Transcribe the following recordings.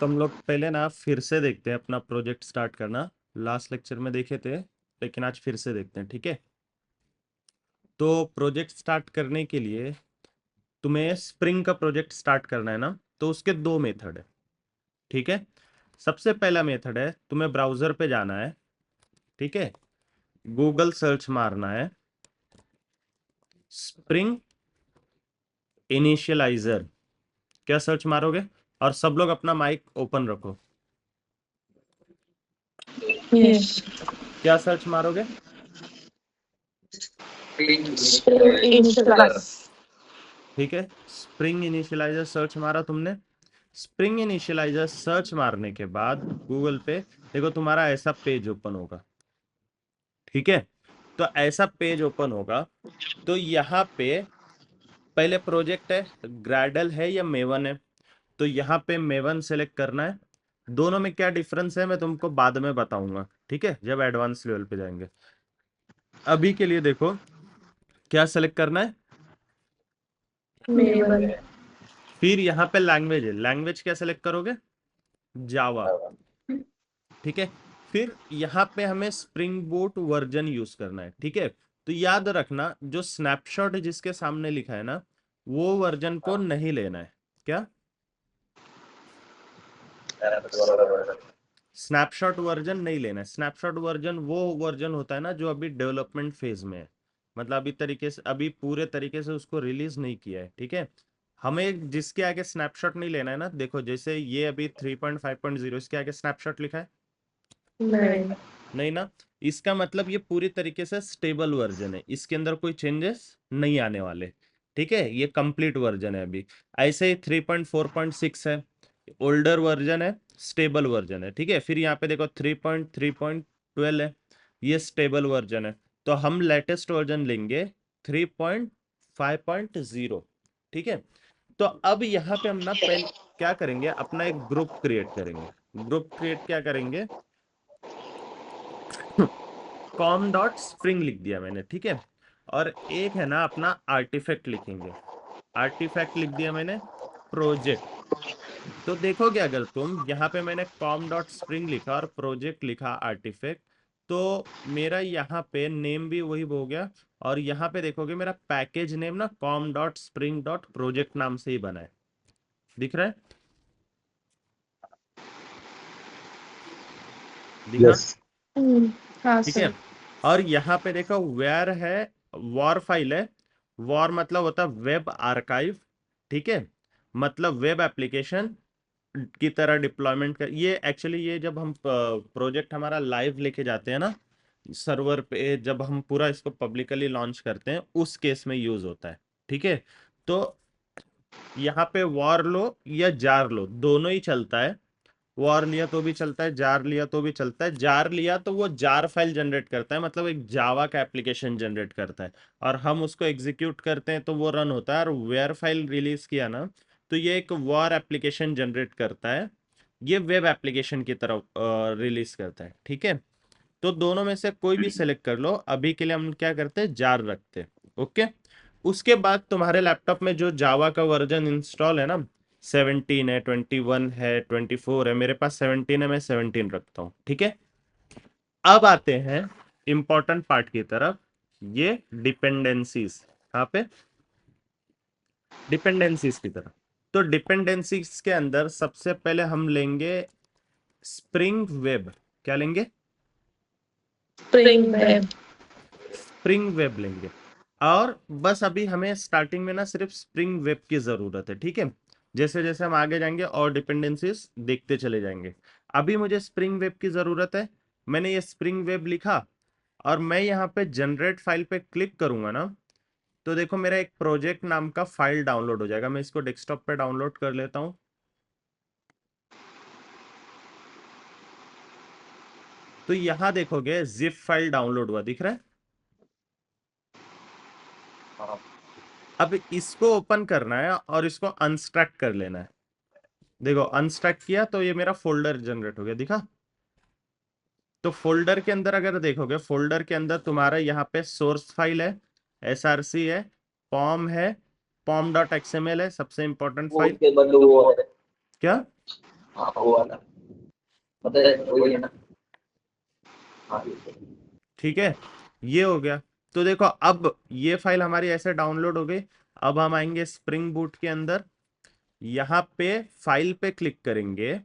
तो हम लोग पहले ना फिर से देखते हैं अपना प्रोजेक्ट स्टार्ट करना। लास्ट लेक्चर में देखे थे, लेकिन आज फिर से देखते हैं, ठीक है। तो प्रोजेक्ट स्टार्ट करने के लिए तुम्हें स्प्रिंग का प्रोजेक्ट स्टार्ट करना है ना, तो उसके दो मेथड है, ठीक है। सबसे पहला मेथड है, तुम्हें ब्राउजर पे जाना है, ठीक है। गूगल सर्च मारना है स्प्रिंग इनिशियलाइजर। क्या सर्च मारोगे? और सब लोग अपना माइक ओपन रखो। Yes. क्या सर्च मारोगे? ठीक है, स्प्रिंग इनिशियलाइजर सर्च मारा तुमने। स्प्रिंग इनिशियलाइजर सर्च मारने के बाद गूगल पे देखो तुम्हारा ऐसा पेज ओपन होगा, ठीक है। तो ऐसा पेज ओपन होगा, तो यहाँ पे पहले प्रोजेक्ट है, ग्रैडल है या मेवन है। तो यहाँ पे मेवन सेलेक्ट करना है। दोनों में क्या डिफरेंस है मैं तुमको बाद में बताऊंगा, ठीक है, जब एडवांस लेवल पे जाएंगे। अभी के लिए देखो क्या सेलेक्ट करना है। Maven. फिर यहाँ पे लैंग्वेज है, लैंग्वेज क्या सेलेक्ट करोगे? जावा, ठीक है। फिर यहाँ पे हमें स्प्रिंग बूट वर्जन यूज करना है, ठीक है। तो याद रखना जो स्नैपशॉट जिसके सामने लिखा है ना, वो वर्जन को नहीं लेना है। क्या? स्नैपशॉट वर्जन नहीं लेना है। स्नैपशॉट वर्जन वो वर्जन होता है ना जो अभी डेवलपमेंट फेज में है, मतलब अभी पूरे तरीके से उसको रिलीज नहीं किया है, ठीक है। हमें जिसके आगे स्नैपशॉट नहीं लेना है ना, देखो जैसे ये अभी 3.5.0 इसके आगे स्नैपशॉट लिखा है Nine. नहीं ना। इसका मतलब ये पूरी तरीके से स्टेबल वर्जन है, इसके अंदर कोई चेंजेस नहीं आने वाले, ठीक है। ये कंप्लीट वर्जन है अभी। ऐसे ही 3.4.6 है, ओल्डर वर्जन है, स्टेबल वर्जन है, ठीक है। फिर यहाँ पे देखो 3.3.12 है, ये स्टेबल वर्जन है। तो हम लेटेस्ट वर्जन लेंगे 3.5.0, ठीक है। तो अब यहाँ पे हम ना पहले क्या करेंगे, अपना एक ग्रुप क्रिएट करेंगे। ग्रुप क्रिएट क्या करेंगे, कॉम डॉट स्प्रिंग लिख दिया मैंने, ठीक है। और एक है ना अपना आर्टिफैक्ट लिखेंगे, आर्टिफैक्ट लिख दिया मैंने, प्रोजेक्ट। तो देखोगे अगर तुम यहाँ पे मैंने कॉम डॉट स्प्रिंग लिखा और प्रोजेक्ट लिखा आर्टिफैक्ट, तो मेरा यहाँ पे नेम भी वही हो गया। और यहाँ पे देखोगे मेरा पैकेज नेम ना com dot spring dot project नाम से ही बना है, दिख रहा है? दिखा? Yes. हाँ ठीक है। सर. और यहाँ पे देखो वेयर है, वॉर फाइल है। वॉर मतलब होता है वेब आर्काइव, ठीक है, मतलब वेब एप्लीकेशन की तरह डिप्लॉयमेंट कर। ये एक्चुअली ये जब हम प्रोजेक्ट हमारा लाइव लेके जाते हैं ना सर्वर पे, जब हम पूरा इसको पब्लिकली लॉन्च करते हैं उस केस में यूज होता है, ठीक है। तो यहाँ पे वॉर लो या जार लो दोनों ही चलता है। वॉर लिया तो भी चलता है, जार लिया तो भी चलता है। जार लिया तो वो जार फाइल जनरेट करता है, मतलब एक जावा का एप्लीकेशन जनरेट करता है, और हम उसको एग्जीक्यूट करते हैं तो वो रन होता है। और वेयर फाइल रिलीज किया ना, तो ये एक वॉर एप्लीकेशन जनरेट करता है, ये वेब एप्लीकेशन की तरफ रिलीज करता है, ठीक है। तो दोनों में से कोई भी सेलेक्ट कर लो। अभी के लिए हम क्या करते हैं, जार रखते हैं, ओके। उसके बाद तुम्हारे लैपटॉप में जो जावा का वर्जन इंस्टॉल है ना, 17 है, 21 है, 24 है, मेरे पास 17 है, मैं 17 रखता हूँ, ठीक है। अब आते हैं इंपॉर्टेंट पार्ट की तरफ, ये डिपेंडेंसीज। यहाँ पे डिपेंडेंसीज की तरफ, तो डिपेंडेंसीज के अंदर सबसे पहले हम लेंगे स्प्रिंग वेब। क्या लेंगे? Spring Web. स्प्रिंग वेब लेंगे। और बस अभी हमें स्टार्टिंग में ना सिर्फ स्प्रिंग वेब की जरूरत है, ठीक है। जैसे जैसे हम आगे जाएंगे और डिपेंडेंसीज देखते चले जाएंगे। अभी मुझे स्प्रिंग वेब की जरूरत है। मैंने ये स्प्रिंग वेब लिखा, और मैं यहाँ पे जनरेट फाइल पे क्लिक करूंगा ना, तो देखो मेरा एक प्रोजेक्ट नाम का फाइल डाउनलोड हो जाएगा। मैं इसको डेस्कटॉप पे डाउनलोड कर लेता हूँ। तो यहाँ देखोगे जिप फाइल डाउनलोड हुआ, दिख रहा है। अब इसको ओपन करना है और इसको अनस्ट्रैक्ट कर लेना है। देखो अनस्ट्रैक्ट किया तो ये मेरा फोल्डर जनरेट हो गया, दिखा। तो फोल्डर के अंदर अगर देखोगे, फोल्डर के अंदर तुम्हारा यहाँ पे सोर्स फाइल है, एसआरसी है, पॉम है, पॉम डॉट एक्सएमएल है, सबसे इंपॉर्टेंट फाइल। उसके बाद वो है क्या? हाँ वो वाला मतलब वही है ना। हाँ ठीक है, ये हो गया। तो देखो अब ये फाइल हमारी ऐसे डाउनलोड हो गई। अब हम आएंगे स्प्रिंग बूट के अंदर, यहाँ पे फाइल पे क्लिक करेंगे,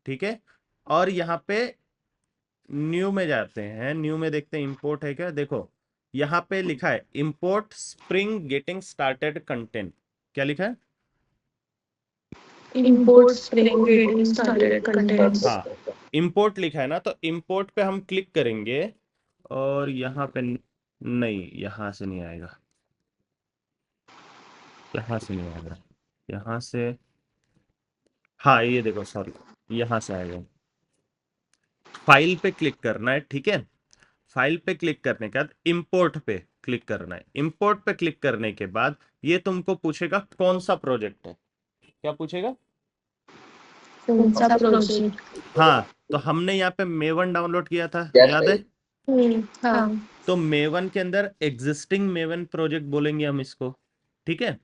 ठीक है, और यहाँ पे न्यू में जाते हैं। न्यू में देखते हैं इंपोर्ट है क्या। देखो यहाँ पे लिखा है import spring getting started content. क्या लिखा है? Import Spring Getting Started Contents. हाँ, इंपोर्ट लिखा है ना, तो इंपोर्ट पे हम क्लिक करेंगे और यहाँ पे नहीं, यहाँ से नहीं आएगा, यहाँ से नहीं आएगा, यहाँ से, हाँ ये देखो, सॉरी, यहाँ से आएगा। फाइल पे क्लिक करना है, ठीक है। फाइल पे क्लिक करने के बाद इंपोर्ट पे क्लिक करना है। इंपोर्ट पे क्लिक करने के बाद ये तुमको पूछेगा कौन सा प्रोजेक्ट है। क्या पूछेगा? कौन सा प्रोजेक्ट? हाँ, तो हमने यहाँ पे मेवन डाउनलोड किया था, याद है? हाँ। तो मेवन के अंदर एग्जिस्टिंग मेवन प्रोजेक्ट बोलेंगे हम इसको, ठीक है।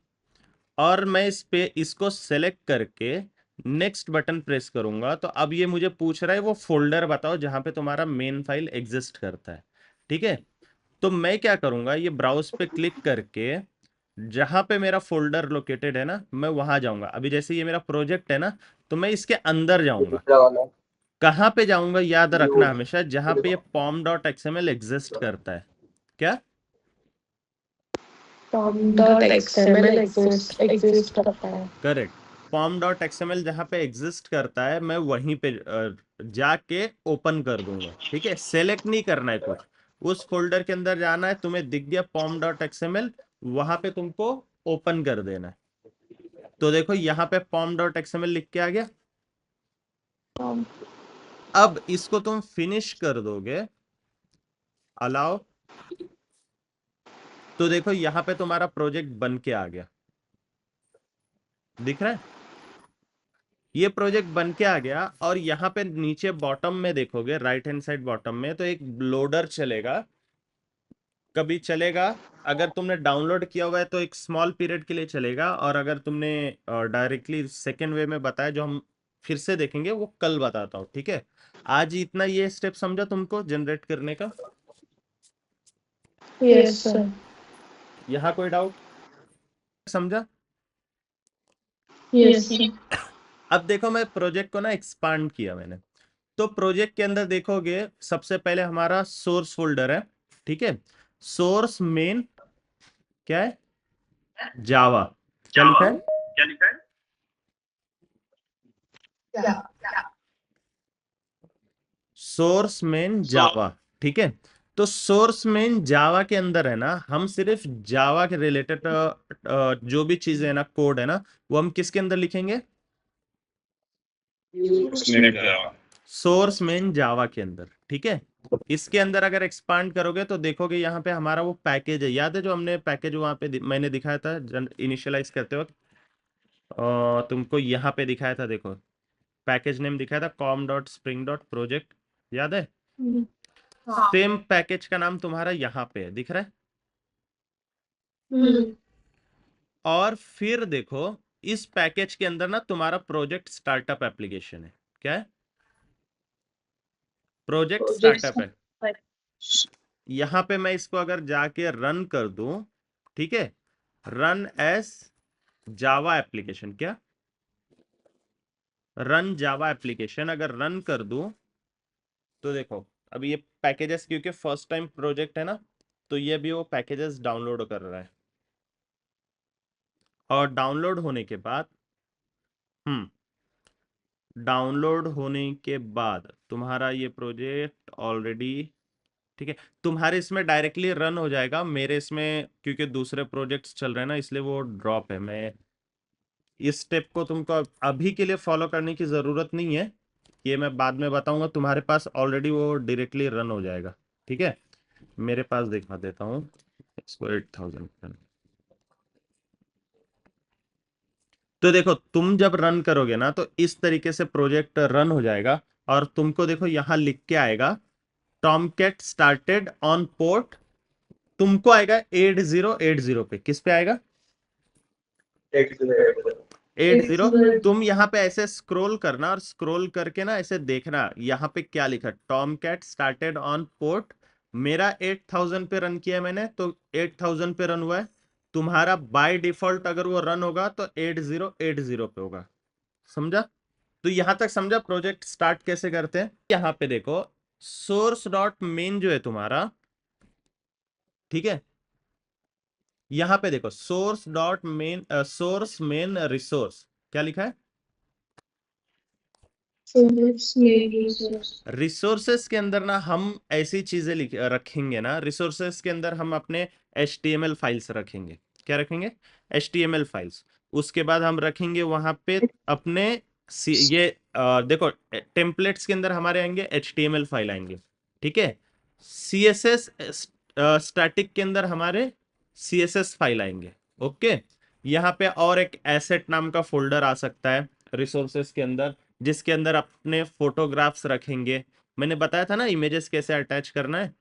और मैं इस पे इसको सेलेक्ट करके नेक्स्ट बटन प्रेस करूंगा, तो अब ये मुझे पूछ रहा है वो फोल्डर बताओ जहां पे तुम्हारा मेन फाइल एग्जिस्ट करता है, ठीक है। तो मैं क्या करूंगा, ये ब्राउज पे क्लिक करके जहां पे मेरा फोल्डर लोकेटेड है ना, मैं वहां जाऊंगा। अभी जैसे ये मेरा प्रोजेक्ट है ना, तो मैं इसके अंदर जाऊंगा। दूसरा वाला कहां पे जाऊंगा, याद ये रखना हमेशा, जहां पे ये देखो pom.xml एग्जिस्ट करता है। क्या? pom.xml exist करता है। करेक्ट, pom.xml जहां पे एग्जिस्ट करता है, मैं वहीं पे जाके ओपन कर दूंगा, ठीक है। सेलेक्ट नहीं करना है कुछ, उस फोल्डर के अंदर जाना है, तुम्हें दिख गया pom.xml, वहां पे तुमको ओपन कर देना है। तो देखो यहाँ पे pom.xml लिख के आ गया। Pom. अब इसको तुम फिनिश कर दोगे, अलाउ, तो देखो यहाँ पे तुम्हारा प्रोजेक्ट बन के आ गया, दिख रहा है? ये प्रोजेक्ट बन के आ गया। और यहाँ पे नीचे बॉटम में देखोगे, राइट हैंड साइड बॉटम में, तो एक लोडर चलेगा, कभी चलेगा। अगर तुमने डाउनलोड किया हुआ है तो एक स्मॉल पीरियड के लिए चलेगा, और अगर तुमने डायरेक्टली सेकेंड वे में बताया जो हम फिर से देखेंगे, वो कल बताता हूँ, ठीक है। आज इतना ये स्टेप समझा तुमको जनरेट करने का? Yes, sir. यहाँ कोई डाउट? समझा? Yes, sir. अब देखो मैं प्रोजेक्ट को ना एक्सपांड किया मैंने। तो प्रोजेक्ट के अंदर देखोगे सबसे पहले हमारा सोर्स फोल्डर है, ठीक है। सोर्स मेन क्या है? जावा। क्या लिखा है? सोर्स मेन जावा, ठीक है। तो सोर्स मेन जावा के अंदर है ना, हम सिर्फ जावा के रिलेटेड जो भी चीजें है ना, कोड है ना, वो हम किसके अंदर लिखेंगे? सोर्स मेन जावा के अंदर, ठीक है। इसके अंदर अगर एक्सपांड करोगे तो देखोगे यहाँ पे हमारा वो पैकेज है, याद है जो हमने पैकेज वहां पे मैंने दिखाया था इनिशियलाइज करते वक्त, तुमको यहाँ पे दिखाया था, देखो पैकेज नेम दिखाया था com.spring.project, याद है? सेम पैकेज का नाम तुम्हारा यहाँ पे है, दिख रहा है? और फिर देखो इस पैकेज के अंदर ना तुम्हारा प्रोजेक्ट स्टार्टअप एप्लीकेशन है। क्या है? प्रोजेक्ट स्टार्टअप है। यहां पे मैं इसको अगर जाके रन कर दूं, ठीक है, रन एज जावा एप्लीकेशन, क्या रन जावा एप्लीकेशन अगर रन कर दूं, तो देखो अब ये पैकेजेस, क्योंकि फर्स्ट टाइम प्रोजेक्ट है ना, तो ये भी वो पैकेजेस डाउनलोड कर रहा है। और डाउनलोड होने के बाद डाउनलोड होने के बाद तुम्हारा ये प्रोजेक्ट ऑलरेडी, ठीक है, तुम्हारे इसमें डायरेक्टली रन हो जाएगा। मेरे इसमें क्योंकि दूसरे प्रोजेक्ट्स चल रहे हैं ना, इसलिए वो ड्रॉप है। मैं इस स्टेप को तुमको अभी के लिए फॉलो करने की जरूरत नहीं है, ये मैं बाद में बताऊंगा। तुम्हारे पास ऑलरेडी वो डायरेक्टली रन हो जाएगा, ठीक है। मेरे पास दिखा देता हूँ इसको 8000। तो देखो तुम जब रन करोगे ना, तो इस तरीके से प्रोजेक्ट रन हो जाएगा। और तुमको देखो यहाँ लिख के आएगा टॉमकैट स्टार्टेड ऑन पोर्ट, तुमको आएगा 8080 पे। किस पे आएगा? 80। तुम यहाँ पे ऐसे स्क्रॉल करना और स्क्रॉल करके ना ऐसे देखना यहाँ पे क्या लिखा, Tomcat started on port. मेरा 8000 पे रन किया मैंने तो 8000 पे रन हुआ है। तुम्हारा बाय डिफॉल्ट अगर वो रन होगा तो 8080 पे होगा। समझा? तो यहां तक समझा प्रोजेक्ट स्टार्ट कैसे करते हैं। यहाँ पे देखो सोर्स डॉट मेन जो है तुम्हारा, ठीक है, यहां पे देखो source dot main, source main resource क्या लिखा है। रिसोर्सेस के अंदर ना हम ऐसी चीजें रखेंगे ना, रिसोर्सेस के अंदर हम अपने HTML फाइल्स रखेंगे। क्या रखेंगे? HTML files. उसके बाद हम रखेंगे वहां पे अपने ये देखो टेम्पलेट्स के अंदर हमारे आएंगे HTML फाइल आएंगे, ठीक है। CSS स्टैटिक के अंदर हमारे CSS फाइल आएंगे। ओके, यहाँ पे और एक एसेट नाम का फोल्डर आ सकता है रिसोर्सेस के अंदर, जिसके अंदर अपने फोटोग्राफ्स रखेंगे। मैंने बताया था ना इमेजेस कैसे अटैच करना है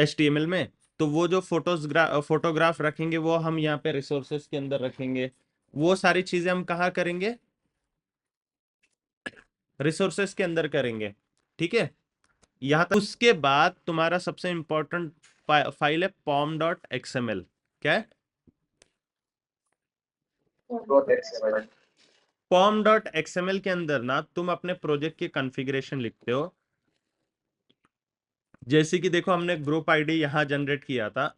HTML में। तो वो जो फोटोग्राफ रखेंगे वो हम यहाँ पे रिसोर्सेस के अंदर रखेंगे। वो सारी चीजें हम कहाँ करेंगे? रिसोर्सेस के अंदर करेंगे, ठीक है। यहाँ तक। उसके बाद तुम्हारा सबसे इंपॉर्टेंट फाइल है pom.xml। क्या है? pom.xml के अंदर ना तुम अपने प्रोजेक्ट की कॉन्फ़िगरेशन लिखते हो। जैसे कि देखो हमने ग्रुप आईडी यहां जनरेट किया था।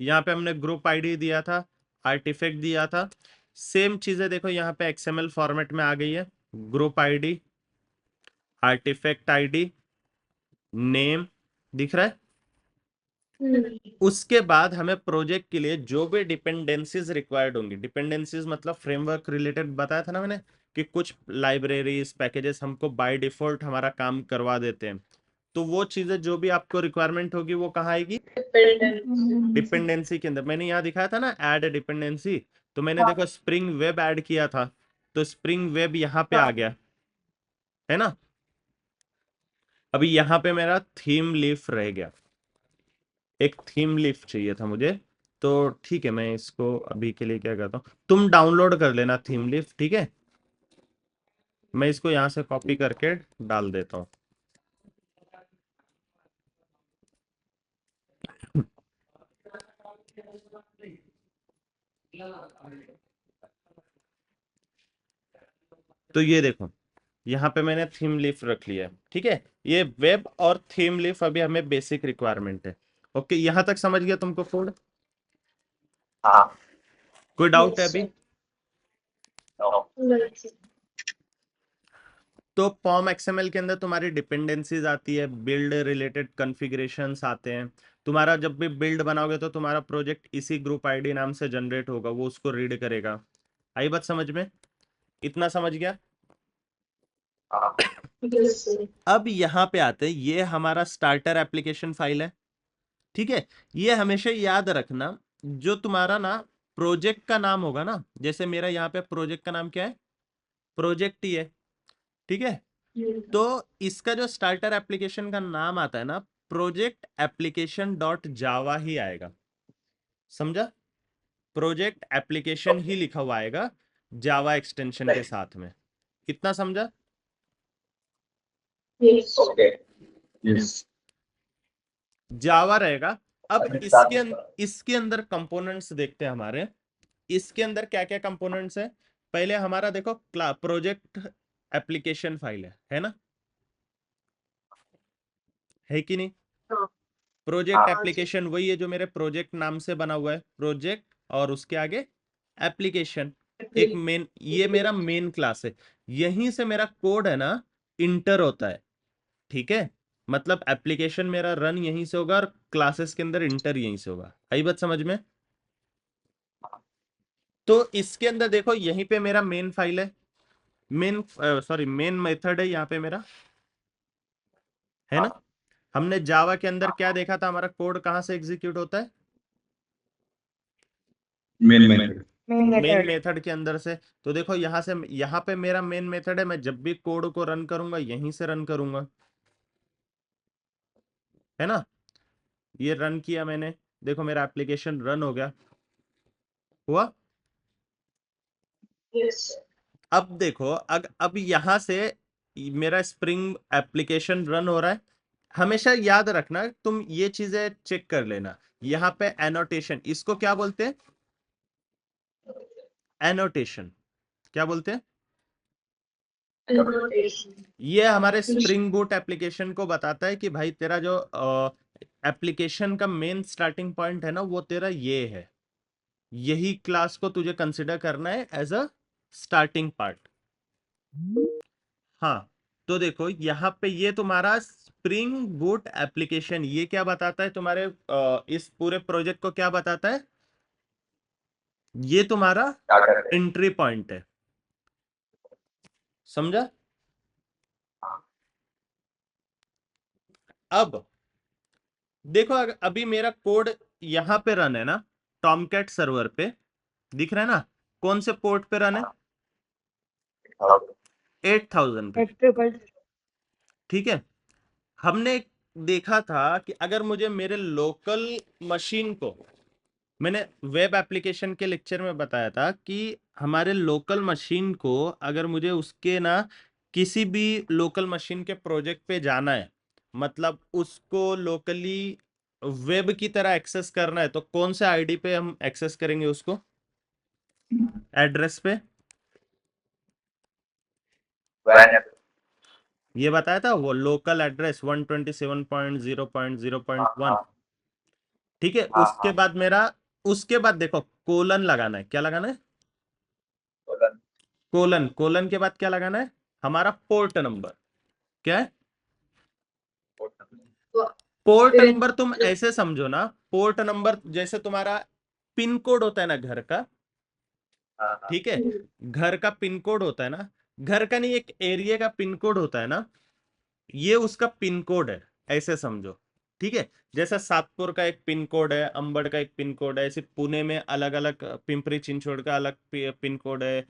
यहाँ पे हमने ग्रुप आईडी दिया था, आर्टिफैक्ट दिया था। सेम चीजें देखो यहाँ पे XML फॉर्मेट में आ गई है। Group ID, artifact ID, name दिख रहा है। उसके बाद हमें प्रोजेक्ट के लिए जो भी डिपेंडेंसीज रिक्वायर्ड होंगी, डिपेंडेंसीज मतलब फ्रेमवर्क रिलेटेड बताया था ना मैंने कि कुछ लाइब्रेरीज पैकेजेस हमको बाय डिफॉल्ट हमारा काम करवा देते हैं। तो वो चीजें जो भी आपको रिक्वायरमेंट होगी वो कहाँ आएगी? डिपेंडेंसी के अंदर। मैंने यहाँ दिखाया था ना ऐड डिपेंडेंसी, तो मैंने देखो स्प्रिंग वेब ऐड किया था, तो स्प्रिंग वेब यहाँ पे आ गया है ना। अभी यहाँ पे मेरा थीम लीफ रह गया, एक थीम लीफ चाहिए था मुझे। तो ठीक है, मैं इसको अभी के लिए क्या करता हूँ, तुम डाउनलोड कर लेना थीम लीफ, ठीक है। मैं इसको यहाँ से कॉपी करके डाल देता हूँ। तो ये देखो यहाँ पे मैंने थीम लीफ रख लिया है, ठीक है। ये वेब और थीम लीफ अभी हमें बेसिक रिक्वायरमेंट है। ओके, यहाँ तक समझ गया तुमको कोड? हाँ। कोई डाउट है अभी? तो पॉम XML के अंदर तुम्हारी डिपेंडेंसीज आती है, बिल्ड रिलेटेड कॉन्फ़िगरेशंस आते हैं। तुम्हारा जब भी बिल्ड बनाओगे तो तुम्हारा प्रोजेक्ट इसी ग्रुप आईडी नाम से जनरेट होगा, वो उसको रीड करेगा। आई बात समझ में? इतना समझ गया? अब यहाँ पे आते हैं, ये हमारा स्टार्टर एप्लीकेशन फाइल है, ठीक है। ये हमेशा याद रखना, जो तुम्हारा ना प्रोजेक्ट का नाम होगा ना, जैसे मेरा यहाँ पे प्रोजेक्ट का नाम क्या है? प्रोजेक्ट ही है, ठीक है। तो इसका जो स्टार्टर एप्लीकेशन का नाम आता है ना, प्रोजेक्ट एप्लीकेशन डॉट जावा ही आएगा। समझा? प्रोजेक्ट एप्लीकेशन ही लिखा हुआ आएगा जावा एक्सटेंशन के साथ में। इतना समझा? जावा रहेगा। अब इसके अंदर कंपोनेंट्स देखते हैं हमारे। इसके अंदर क्या क्या कंपोनेंट्स है? पहले हमारा देखो प्रोजेक्ट एप्लीकेशन फाइल है ना, है कि नहीं? प्रोजेक्ट एप्लीकेशन वही है जो मेरे प्रोजेक्ट नाम से बना हुआ है, प्रोजेक्ट और उसके आगे एप्लीकेशन। एक मेन, ये मेरा मेन क्लास है, यहीं से मेरा कोड है ना इंटर होता है, ठीक है। मतलब एप्लीकेशन मेरा रन यहीं से होगा और क्लासेस के अंदर इंटर यहीं से होगा। आई बात समझ में? तो इसके अंदर देखो यहीं पे मेरा मेन फाइल है, मेन सॉरी मेन मेथड है यहाँ पे मेरा, है ना। हमने जावा के अंदर क्या देखा था, हमारा कोड कहां से एग्जीक्यूट होता है? Main method. मेन मेथड के अंदर से। तो देखो यहां से, यहां पे मेरा मेन मेथड है, मैं जब भी कोड को रन करूंगा यहीं से रन करूंगा, है ना। ये रन किया मैंने, देखो मेरा एप्लीकेशन रन हो गया, हुआ? यस अब देखो, अब यहां से मेरा स्प्रिंग एप्लीकेशन रन हो रहा है। हमेशा याद रखना, तुम ये चीजें चेक कर लेना। यहाँ पे एनोटेशन, इसको क्या बोलते हैं? एनोटेशन क्या बोलते हैं? एनोटेशन ये हमारे स्प्रिंग बूट एप्लीकेशन को बताता है कि भाई तेरा जो एप्लीकेशन का मेन स्टार्टिंग पॉइंट है ना, वो तेरा ये है। यही क्लास को तुझे कंसिडर करना है एज अ स्टार्टिंग पार्ट। हाँ, तो देखो यहाँ पे ये तुम्हारा स्प्रिंग बूट एप्लीकेशन ये क्या बताता है तुम्हारे इस पूरे प्रोजेक्ट को क्या बताता है? ये तुम्हारा स्टार्टर है। एंट्री पॉइंट है। समझा? अब देखो, अभी मेरा कोड यहां पे रन है ना, टॉमकैट सर्वर पे दिख रहा है ना? कौन से पोर्ट पे रन है? 8000 पे। ठीक है। हमने देखा था कि अगर मुझे मेरे लोकल मशीन को, मैंने वेब एप्लीकेशन के लेक्चर में बताया था कि हमारे लोकल मशीन को अगर मुझे उसके ना किसी भी लोकल मशीन के प्रोजेक्ट पे जाना है, मतलब उसको लोकली वेब की तरह एक्सेस करना है, तो कौन से आईडी पे हम एक्सेस करेंगे उसको? एड्रेस पे। वैन है। ये बताया था वो लोकल एड्रेस 127.0.0.0.1। हाँ ठीक है। हाँ उसके बाद मेरा, उसके बाद देखो कोलन लगाना है। क्या लगाना है? कोलन। कोलन। कोलन के बाद क्या लगाना है? हमारा पोर्ट नंबर। क्या है? पोर्ट नंबर तुम ऐसे समझो ना, पोर्ट नंबर जैसे तुम्हारा पिन कोड होता है ना घर का। हाँ हाँ ठीक है। घर का पिन कोड होता है ना, घर का नहीं, एक एरिया का पिन कोड होता है ना, ये उसका पिन कोड है, ऐसे समझो। ठीक है। जैसे सातपुर का एक पिन कोड है, अंबड़ का एक पिन कोड है, ऐसे पुणे में अलग अलग, पिंपरी चिंचवड़ का अलग पिन कोड है,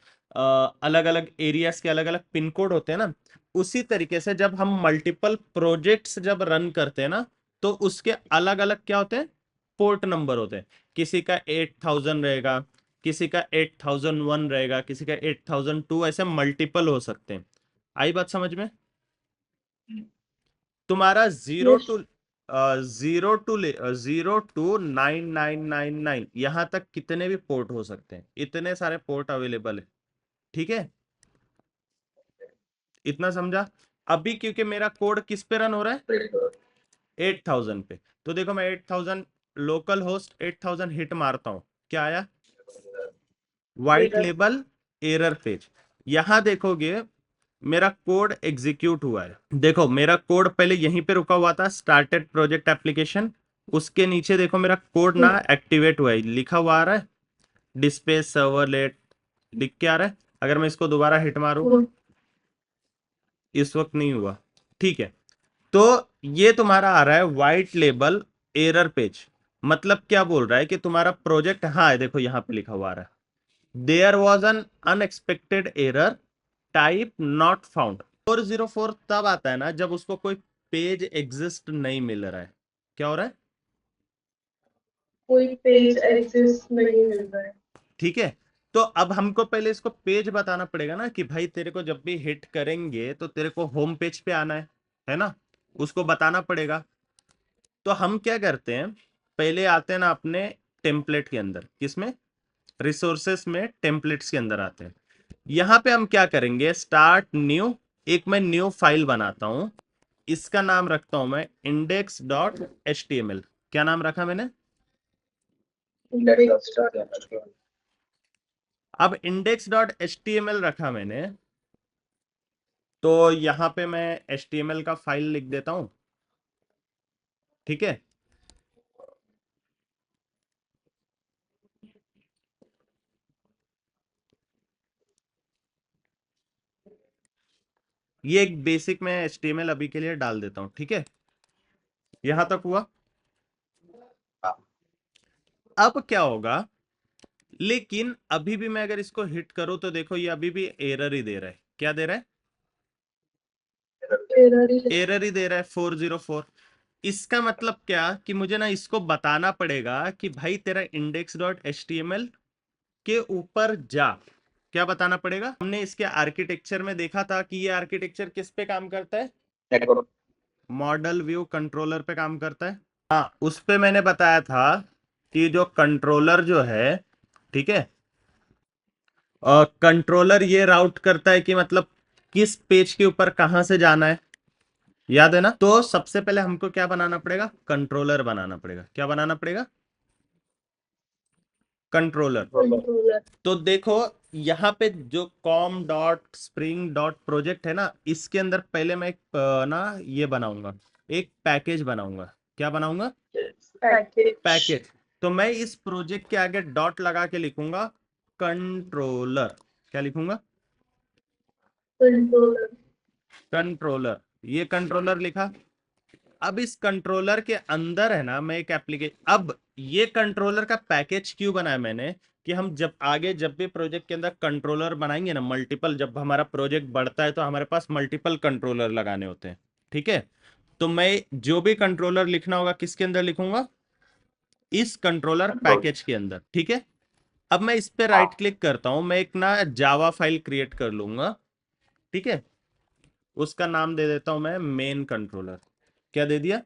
अलग अलग एरियाज के अलग अलग पिन कोड होते हैं ना। उसी तरीके से जब हम मल्टीपल प्रोजेक्ट्स जब रन करते हैं ना, तो उसके अलग अलग क्या होते हैं? पोर्ट नंबर होते हैं। किसी का 8000 रहेगा, किसी का 8001 रहेगा, किसी का 8002, ऐसे मल्टीपल हो सकते हैं। आई बात समझ में? तुम्हारा जीरो टू 9999, यहां तक कितने भी पोर्ट हो सकते हैं, इतने सारे पोर्ट अवेलेबल है। ठीक है। इतना समझा? अभी क्योंकि मेरा कोड किस पे रन हो रहा है? 8000 पे। तो देखो मैं 8000 लोकल होस्ट 8000 हिट मारता हूं, क्या आया? White label error page. यहां देखोगे मेरा कोड एग्जीक्यूट हुआ है। देखो मेरा कोड पहले यहीं पे रुका हुआ था, स्टार्टेड प्रोजेक्ट एप्लीकेशन। उसके नीचे देखो मेरा कोड ना एक्टिवेट हुआ है, लिखा हुआ आ रहा है, डिस्प्ले सर्वलेट लिख के आ रहा है। अगर मैं इसको दोबारा हिट मारूं, इस वक्त नहीं हुआ। ठीक है। तो ये तुम्हारा आ रहा है व्हाइट लेबल एरर पेज। मतलब क्या बोल रहा है कि तुम्हारा प्रोजेक्ट, हाँ देखो यहां पे लिखा हुआ आ रहा है, there was an unexpected error type not found. 404 तब आता है ना जब उसको कोई पेज एग्जिस्ट नहीं मिल रहा है। क्या हो रहा है? कोई पेज एग्जिस्ट नहीं मिल रहा है। ठीक है। तो अब हमको पहले इसको पेज बताना पड़ेगा ना, कि भाई तेरे को जब भी हिट करेंगे तो तेरे को होम पेज पे आना है ना? उसको बताना पड़ेगा। तो हम क्या करते हैं, पहले आते हैं ना अपने टेम्पलेट के अंदर। किसमें? रिसोर्सेस में, टेम्पलेट्स के अंदर आते हैं। यहां पे हम क्या करेंगे, स्टार्ट न्यू। एक मैं न्यू फाइल बनाता हूं, इसका नाम रखता हूं मैं index.html। क्या नाम रखा मैंने? अब index.html रखा मैंने, तो यहां पे मैं html का फाइल लिख देता हूं। ठीक है। ये एक बेसिक में html अभी के लिए डाल देता हूं। ठीक है। यहां तक हुआ? अब क्या होगा, लेकिन अभी भी मैं अगर इसको हिट करूं तो देखो ये अभी भी एरर ही दे रहा है। क्या दे रहा है? एरर ही दे रहा है, 404। इसका मतलब क्या कि मुझे ना इसको बताना पड़ेगा कि भाई तेरा index.html के ऊपर जा, क्या बताना पड़ेगा? हमने इसके आर्किटेक्चर में देखा था कि ये आर्किटेक्चर किस पे काम करता है? नेटवर्क। मॉडल व्यू कंट्रोलर पे काम करता है। हाँ, उस पे मैंने बताया था कि जो कंट्रोलर जो है, ठीक है, कंट्रोलर ये राउट करता है कि मतलब किस पेज के ऊपर कहां से जाना है, याद है ना? तो सबसे पहले हमको क्या बनाना पड़ेगा? कंट्रोलर बनाना पड़ेगा। क्या बनाना पड़ेगा? कंट्रोलर। Controller. तो देखो यहाँ पे जो com dot spring dot project है ना, इसके अंदर पहले मैं एक ना ये बनाऊंगा, एक पैकेज बनाऊंगा। क्या बनाऊंगा? Package. पैकेज। तो मैं इस प्रोजेक्ट के आगे डॉट लगा के लिखूंगा कंट्रोलर। क्या लिखूंगा? Controller. कंट्रोलर। ये कंट्रोलर लिखा। अब इस कंट्रोलर के अंदर है ना, मैं एक एप्लीकेशन, अब ये कंट्रोलर का पैकेज क्यों बनाया मैंने कि हम जब आगे जब भी प्रोजेक्ट के अंदर कंट्रोलर बनाएंगे ना, मल्टीपल, जब हमारा प्रोजेक्ट बढ़ता है तो हमारे पास मल्टीपल कंट्रोलर लगाने होते हैं, ठीक है? तो मैं जो भी कंट्रोलर लिखना होगा किसके अंदर लिखूंगा? इस कंट्रोलर पैकेज के अंदर, ठीक है? अब मैं इस पे राइट क्लिक करता हूं, मैं एक ना जावा फाइल क्रिएट कर लूंगा, ठीक है? उसका नाम दे देता हूं मैं मेन कंट्रोलर। क्या दे दिया?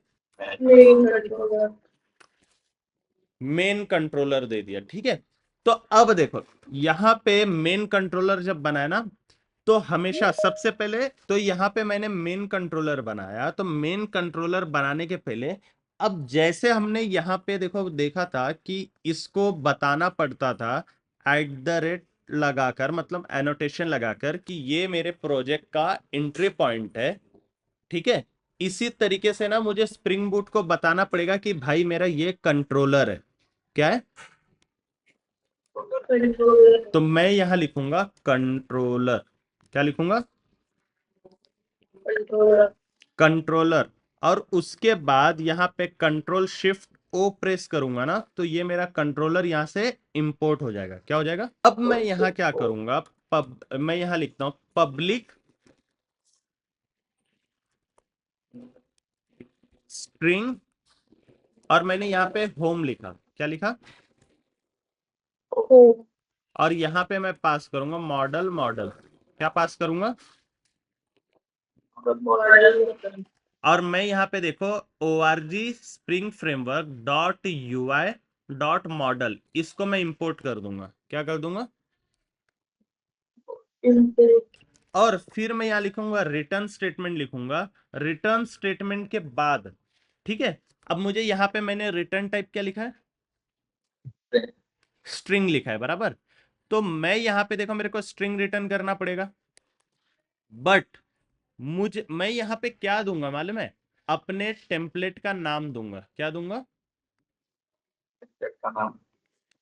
Main controller. मेन कंट्रोलर दे दिया, ठीक है? तो अब देखो यहां पे मेन कंट्रोलर जब बनाया ना, तो हमेशा सबसे पहले तो यहां पे मैंने मेन कंट्रोलर बनाया, तो मेन कंट्रोलर बनाने के पहले अब जैसे हमने यहां पे देखो देखा था कि इसको बताना पड़ता था @ लगाकर, मतलब एनोटेशन लगाकर कि ये मेरे प्रोजेक्ट का एंट्री पॉइंट है, ठीक है? इसी तरीके से ना मुझे स्प्रिंग बूट को बताना पड़ेगा कि भाई मेरा ये कंट्रोलर है। क्या है? Controller. तो मैं यहां लिखूंगा कंट्रोलर। क्या लिखूंगा? Controller. कंट्रोलर। और उसके बाद यहां पे कंट्रोल शिफ्ट ओ प्रेस करूंगा ना, तो ये मेरा कंट्रोलर यहां से इंपोर्ट हो जाएगा। क्या हो जाएगा? अब मैं यहां क्या करूंगा, मैं यहां लिखता हूं पब्लिक स्ट्रिंग, और मैंने यहां पे होम लिखा। क्या लिखा? Home. और यहां पे मैं पास करूंगा मॉडल। मॉडल क्या पास करूंगा? Model. और मैं यहाँ पे देखो org spring framework dot ui dot model, इसको मैं इंपोर्ट कर दूंगा। क्या कर दूंगा? Input. और फिर मैं यहाँ लिखूंगा रिटर्न स्टेटमेंट लिखूंगा। रिटर्न स्टेटमेंट के बाद, ठीक है, अब मुझे यहाँ पे मैंने रिटर्न टाइप क्या लिखा है? स्ट्रिंग लिखा है, बराबर? तो मैं यहाँ पे देखो मेरे को स्ट्रिंग रिटर्न करना पड़ेगा, बट मैं यहाँ पे क्या दूंगा मालूम है? अपने टेम्पलेट का नाम दूंगा। क्या दूंगा?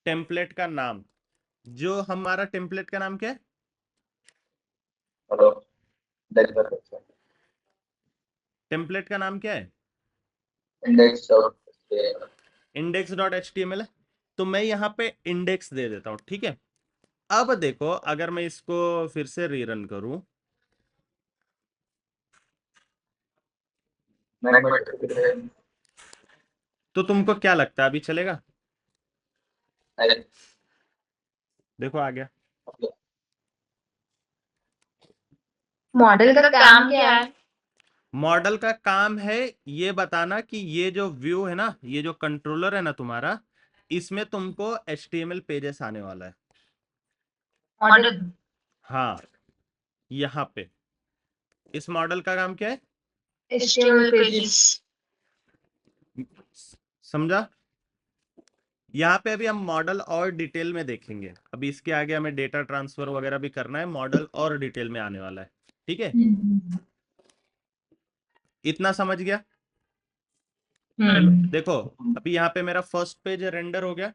टेम्पलेट का नाम। जो हमारा टेम्पलेट का नाम क्या है? टेम्पलेट का नाम क्या है? index.html है। तो मैं यहाँ पे इंडेक्स दे देता हूं, ठीक है? अब देखो अगर मैं इसको फिर से रीरन करूं, तो तुमको क्या लगता है अभी चलेगा? देखो आ गया। मॉडल का काम क्या है? मॉडल का काम है ये बताना कि ये जो व्यू है ना, ये जो कंट्रोलर है ना तुम्हारा, इसमें तुमको HTML पेजेस आने वाला है। मॉडल हाँ, यहाँ पे इस मॉडल का काम क्या है? HTML pages. समझा? यहाँ पे अभी हम मॉडल और डिटेल में देखेंगे। अभी इसके आगे हमें डेटा ट्रांसफर वगैरह भी करना है, मॉडल और डिटेल में आने वाला है, ठीक है? इतना समझ गया? चलो देखो, अभी यहाँ पे मेरा फर्स्ट पेज रेंडर हो गया।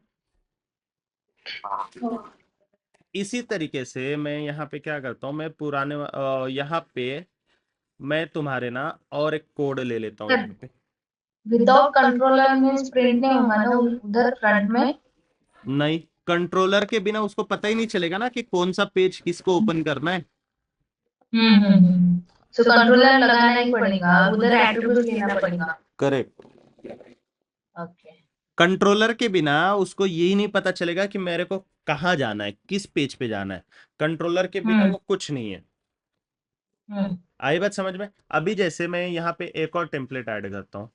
इसी तरीके से मैं यहाँ पे क्या करता हूँ, मैं पुराने यहाँ पे मैं तुम्हारे ना और एक कोड ले लेता हूँ यहाँ पे। विदाउट कंट्रोलर मींस प्रिंट नहीं होगा ना उधर फ्रंट में? नहीं, कंट्रोलर के बिना उसको पता ही नहीं चलेगा ना कि कौन सा पेज किसको ओपन करना है। सो कंट्रोलर लगाना ही पड़ेगा, उधर एट्रीब्यूट लेना पड़ेगा। करेक्ट। ओके। कंट्रोलर के बिना उसको यही नहीं पता चलेगा कि मेरे को कहाँ जाना है, किस पेज पे जाना है। कंट्रोलर के बिना वो कुछ नहीं है। आई बात समझ में? अभी जैसे मैं यहाँ पे एक और टेम्पलेट ऐड करता हूँ,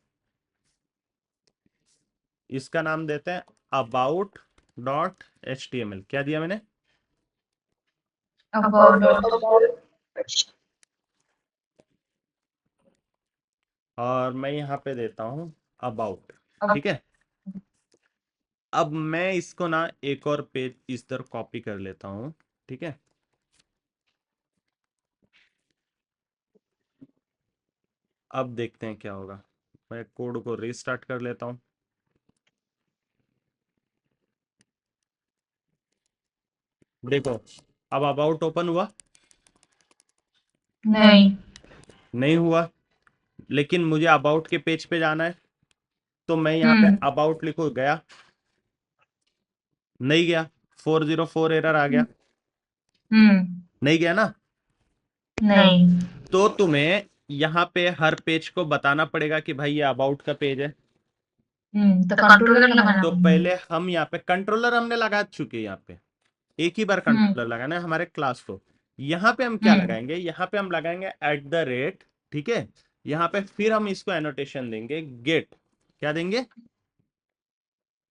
इसका नाम देते हैं about.html। क्या दिया मैंने? और मैं यहाँ पे देता हूँ about। ठीक है, अब मैं इसको ना एक और पेज इस तरह कॉपी कर लेता हूँ। ठीक है, अब देखते हैं क्या होगा। मैं कोड को रीस्टार्ट कर लेता हूँ। देखो, अब अबाउट ओपन हुआ? नहीं हुआ। लेकिन मुझे अबाउट के पेज पे जाना है, तो मैं यहाँ पे अबाउट लिखू, गया? नहीं गया। 404 एरर आ गया। नहीं गया ना? नहीं। तो तुम्हें यहाँ पे हर पेज को बताना पड़ेगा कि भाई ये अबाउट का पेज है। तो कंट्रोलर लगाना तो पहले हम यहाँ पे कंट्रोलर हमने लगा चुके हैं। यहाँ पे एक ही बार कंट्रोलर लगाना है हमारे क्लास को। यहाँ पे हम क्या लगाएंगे? यहाँ पे हम लगाएंगे @, ठीक है। यहाँ पे फिर हम इसको एनोटेशन देंगे गेट। क्या देंगे?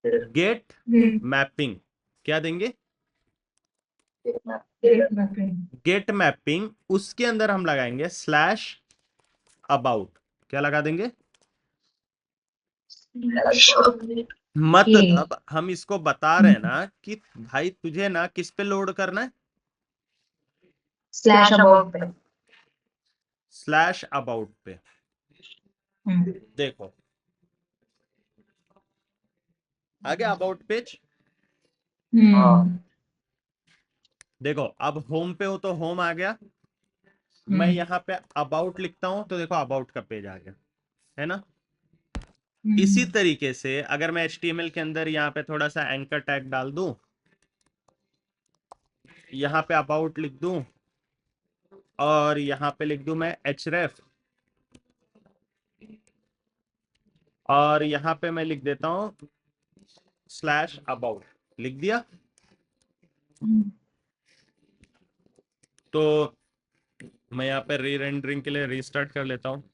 Get mapping. क्या देंगे? Get mapping. उसके अंदर हम लगाएंगे /about। क्या लगा देंगे? मत अब हम इसको बता रहे हैं ना कि भाई तुझे ना किस पे लोड करना है? /about पे। /about पे। देखो आगे अबाउट पेज। देखो अब होम पे हो तो होम आ गया। मैं यहाँ पे अबाउट लिखता हूं तो देखो अबाउट का पेज आ गया, है ना? इसी तरीके से अगर मैं HTML के अंदर यहाँ पे थोड़ा सा एंकर टैग डाल दूं, यहाँ पे अबाउट लिख दूं और यहाँ पे लिख दूं मैं href, और यहाँ पे मैं लिख देता हूं /about। लिख दिया। तो मैं यहाँ पे री रेंडरिंग के लिए रीस्टार्ट कर लेता हूँ।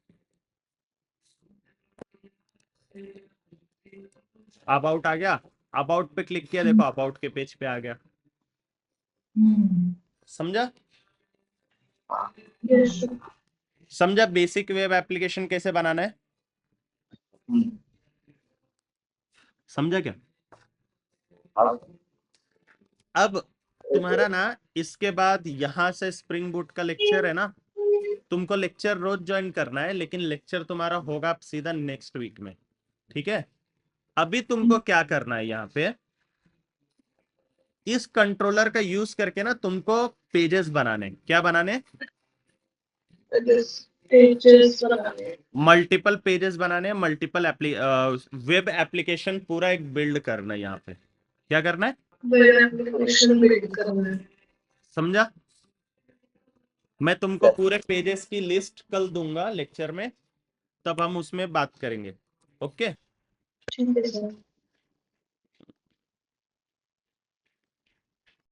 अबाउट आ गया। अबाउट पे क्लिक किया, देखो अबाउट के पेज पे आ गया। समझा? समझा बेसिक वेब एप्लीकेशन कैसे बनाना है? समझा क्या? अब तुम्हारा ना इसके बाद यहाँ से स्प्रिंग बूट का लेक्चर है ना, तुमको लेक्चर रोज ज्वाइन करना है, लेकिन लेक्चर तुम्हारा होगा सीधा नेक्स्ट वीक में। ठीक है, अभी तुमको क्या करना है? यहाँ पे इस कंट्रोलर का यूज करके ना तुमको पेजेस बनाने। क्या बनाने? मल्टीपल पेजेस बनाने, मल्टीपल वेब एप्लीकेशन पूरा एक बिल्ड करना है। यहाँ पे क्या करना है? समझा? मैं तुमको पूरे पेजेस की लिस्ट कल दूंगा लेक्चर में, तब हम उसमें बात करेंगे। ओके?